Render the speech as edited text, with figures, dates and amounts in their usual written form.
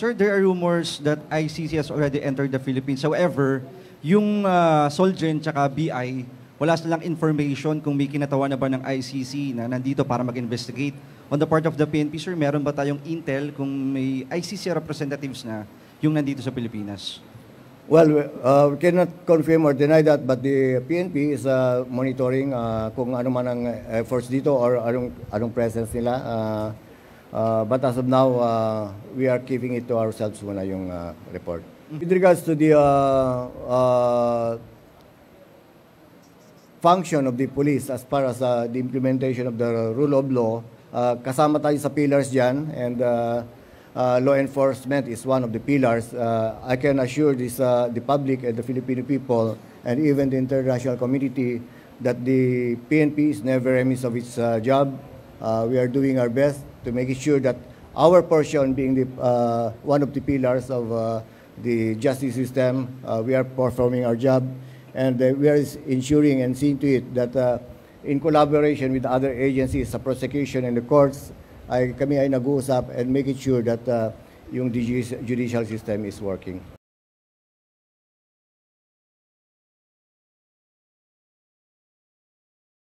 Sir, there are rumors that ICC has already entered the Philippines. However, yung Solgen tsaka BI, wala silang information kung may kinatawa na ba ng ICC na nandito para mag-investigate. On the part of the PNP, sir, meron ba tayong intel kung may ICC representatives na yung nandito sa Pilipinas? Well, we cannot confirm or deny that, but the PNP is monitoring kung ano man ang efforts dito or anong presence nila. But as of now, we are keeping it to ourselves muna yung report. With regards to the function of the police as far as the implementation of the rule of law, kasama tayo sa pillars dyan, and law enforcement is one of the pillars. I can assure the public and the Filipino people and even the international community that the PNP is never remiss of its job. We are doing our best to make sure that our portion, being the one of the pillars of the justice system, we are performing our job, and we are ensuring and seeing to it that in collaboration with other agencies, the prosecution and the courts, kami ay nag-uusap and making sure that yung judicial system is working.